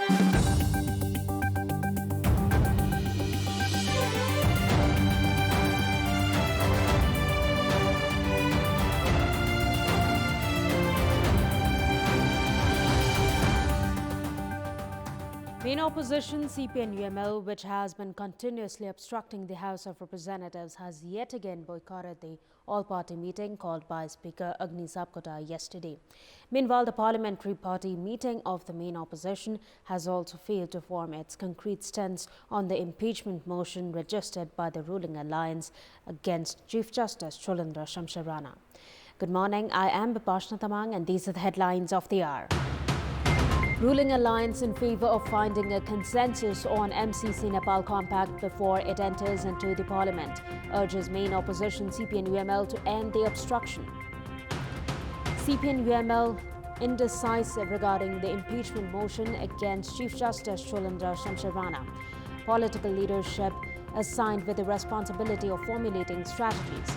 Main opposition CPN-UML, which has been continuously obstructing the House of Representatives, has yet again boycotted the all-party meeting called by Speaker Agni Sapkota yesterday. Meanwhile, the parliamentary party meeting of the main opposition has also failed to form its concrete stance on the impeachment motion registered by the ruling alliance against Chief Justice Cholendra Shamsher Rana. Good morning, I am Bipashna Tamang and these are the headlines of the hour. Ruling alliance in favor of finding a consensus on MCC Nepal Compact before it enters into the parliament, urges main opposition CPN-UML to end the obstruction. CPN-UML indecisive regarding the impeachment motion against Chief Justice Cholendra Shamsher Rana. Political leadership assigned with the responsibility of formulating strategies.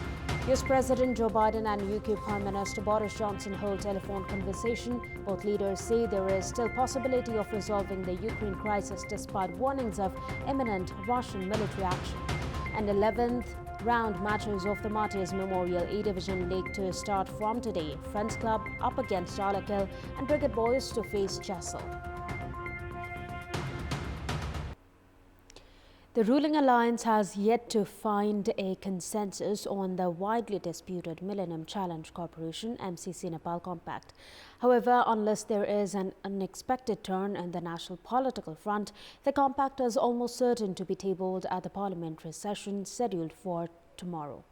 US President Joe Biden and UK Prime Minister Boris Johnson hold telephone conversation. Both leaders say there is still possibility of resolving the Ukraine crisis despite warnings of imminent Russian military action. And 11th round matches of the Martyrs Memorial A Division League to start from today. Friends Club up against Dalakil and Brigade Boys to face Jessel. The ruling alliance has yet to find a consensus on the widely disputed Millennium Challenge Corporation MCC Nepal Compact. However, unless there is an unexpected turn in the national political front, the compact is almost certain to be tabled at the parliamentary session scheduled for tomorrow.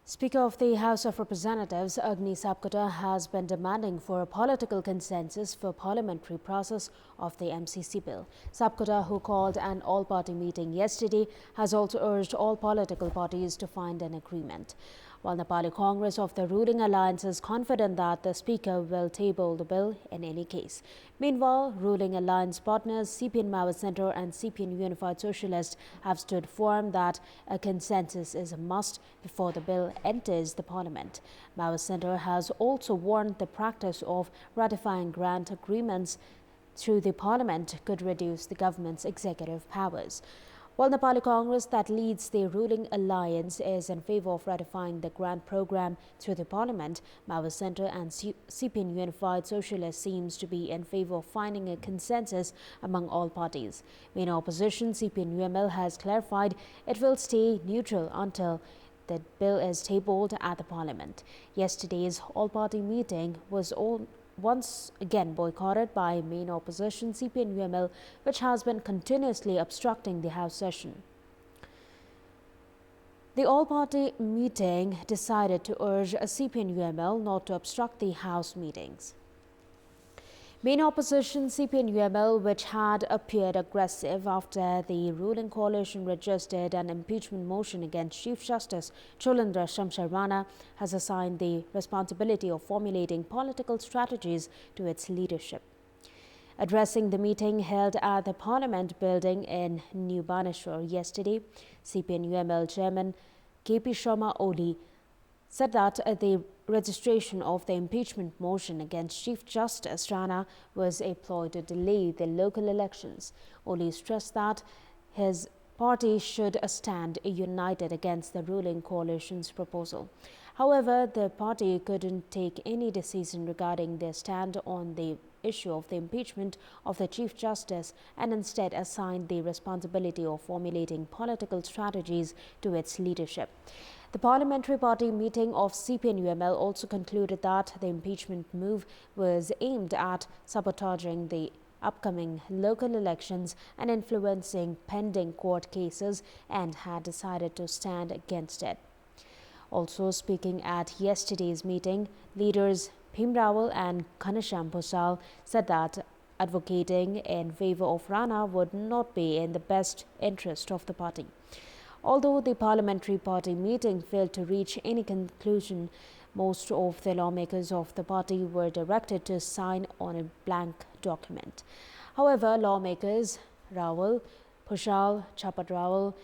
Speaker of the House of Representatives Agni Sapkota has been demanding for a political consensus for parliamentary process of the MCC bill. Sapkota, who called an all-party meeting yesterday, has also urged all political parties to find an agreement. While Nepali Congress of the ruling alliance is confident that the Speaker will table the bill in any case. Meanwhile, ruling alliance partners CPN Maoist Centre and CPN Unified Socialist have stood firm that a consensus is a must before the bill enters the parliament. Maoist Centre has also warned the practice of ratifying grant agreements through the parliament could reduce the government's executive powers. While Nepali Congress that leads the ruling alliance is in favor of ratifying the grant program through the parliament, Maoist Centre and CPN Unified Socialist seems to be in favor of finding a consensus among all parties. Main opposition CPN-UML has clarified it will stay neutral until the bill is tabled at the parliament. Yesterday's all-party meeting was once again boycotted by main opposition CPN-UML, which has been continuously obstructing the House session. The all-party meeting decided to urge CPN-UML not to obstruct the House meetings. Main opposition CPN-UML, which had appeared aggressive after the ruling coalition registered an impeachment motion against Chief Justice Cholendra Shamsher Rana, has assigned the responsibility of formulating political strategies to its leadership. Addressing the meeting held at the Parliament building in New Baneshwar yesterday, CPN-UML Chairman KP Sharma Oli said that the registration of the impeachment motion against Chief Justice Rana was a ploy to delay the local elections. Oli stressed that his party should stand united against the ruling coalition's proposal. However, the party couldn't take any decision regarding their stand on the issue of the impeachment of the Chief Justice and instead assigned the responsibility of formulating political strategies to its leadership. The parliamentary party meeting of CPN-UML also concluded that the impeachment move was aimed at sabotaging the upcoming local elections and influencing pending court cases and had decided to stand against it. Also speaking at yesterday's meeting, leaders Bhim Rawal and Ghanshyam Bhusal said that advocating in favor of Rana would not be in the best interest of the party. Although the parliamentary party meeting failed to reach any conclusion, most of the lawmakers of the party were directed to sign on a blank document. However, lawmakers Rawal, Bhusal, Chapat Rawal,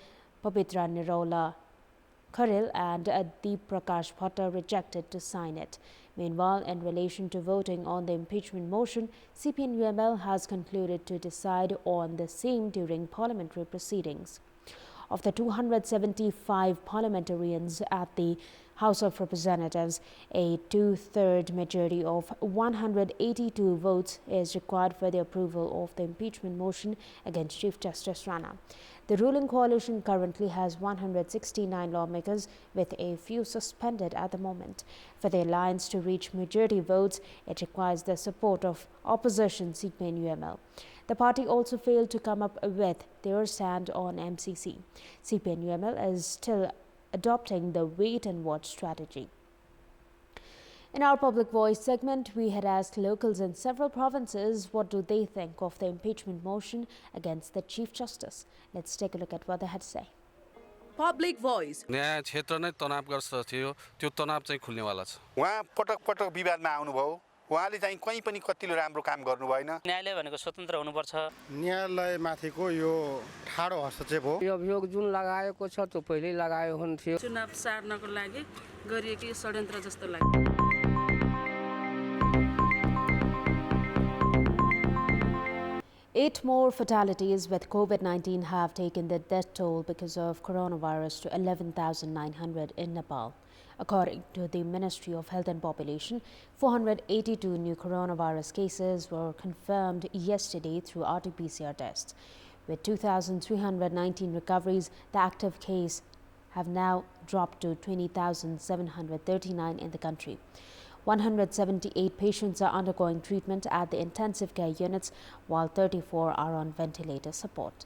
Pabitra Nirola Kharil and Deep Prakash Bhatta rejected to sign it. Meanwhile, in relation to voting on the impeachment motion, CPN-UML has concluded to decide on the same during parliamentary proceedings. Of the 275 parliamentarians at the House of Representatives, a two-third majority of 182 votes is required for the approval of the impeachment motion against Chief Justice Rana. The ruling coalition currently has 169 lawmakers, with a few suspended at the moment. For the alliance to reach majority votes, it requires the support of opposition CPN-UML. The party also failed to come up with their stand on MCC. CPN-UML is still adopting the wait-and-watch strategy. In our Public Voice segment, we had asked locals in several provinces what do they think of the impeachment motion against the Chief Justice. Let's take a look at what they had to say. Public Voice. न्याय क्षेत्र नै तनावग्रस्त थियो त्यो तनाव चाहिँ खुल्नेवाला छ उहाँ पटक पटक विवादमा आउनुभयो उहाँले चाहिँ कहीं पनि कतिले राम्रो काम गर्नु भएन न्यायालय भनेको स्वतन्त्र हुनुपर्छ न्यायालयमाथिको यो ठाडो हस्तक्षेप हो यो अभियोग जुन लगाएको छ त्यो पहिल्यै लगायो हुन्थ्यो चुनाव सार्नको लागि गरिएको षड्यन्त्र जस्तो लाग्यो 8 more fatalities with COVID-19 have taken the death toll because of coronavirus to 11,900 in Nepal. According to the Ministry of Health and Population, 482 new coronavirus cases were confirmed yesterday through RT-PCR tests. With 2,319 recoveries, the active case have now dropped to 20,739 in the country. 178 patients are undergoing treatment at the intensive care units, while 34 are on ventilator support.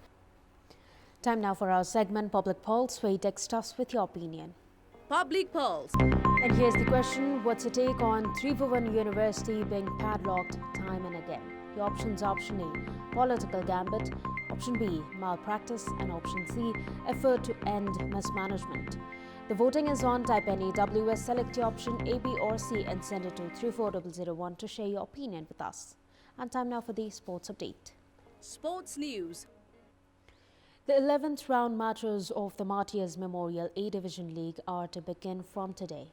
Time now for our segment Public Pulse, where you text us with your opinion. Public Pulse. And here's the question: what's your take on Tribhuvan University being padlocked time and again? The options: option A, political gambit; option B, malpractice; and option C, effort to end mismanagement. The voting is on. Type any WS, select your option A, B or C and send it to 34001 to share your opinion with us. And time now for the sports update. Sports News. The 11th round matches of the Martyrs Memorial A Division League are to begin from today.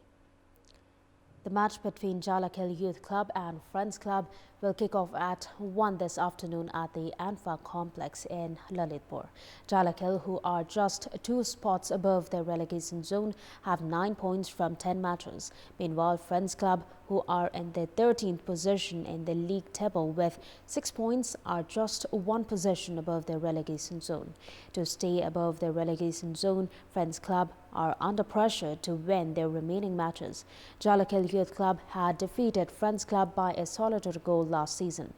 The match between Jalakil Youth Club and Friends Club will kick off at 1 this afternoon at the Anfa complex in Lalitpur. Jalakil, who are just 2 spots above the relegation zone, have 9 points from 10 matches. Meanwhile, Friends Club, who are in the 13th position in the league table with 6 points, are just 1 position above the relegation zone. To stay above the relegation zone, Friends Club are under pressure to win their remaining matches. Jalakil Youth Club had defeated Friends Club by a solitary goal last season.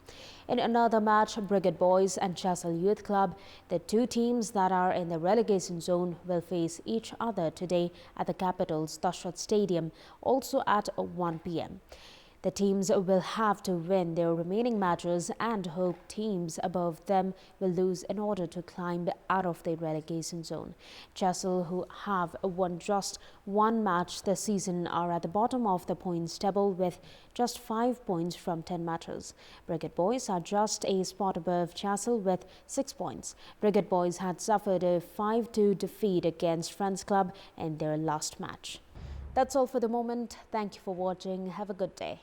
In another match, Brigade Boys and Chasal Youth Club, the 2 teams that are in the relegation zone, will face each other today at the capital's Dashrath Stadium, also at 1 p.m. The teams will have to win their remaining matches and hope teams above them will lose in order to climb out of the relegation zone. Chasal, who have won just 1 match this season, are at the bottom of the points table with just 5 points from 10 matches. Brigade Boys are just a spot above Chasal with 6 points. Brigade Boys had suffered a 5-2 defeat against Friends Club in their last match. That's all for the moment. Thank you for watching. Have a good day.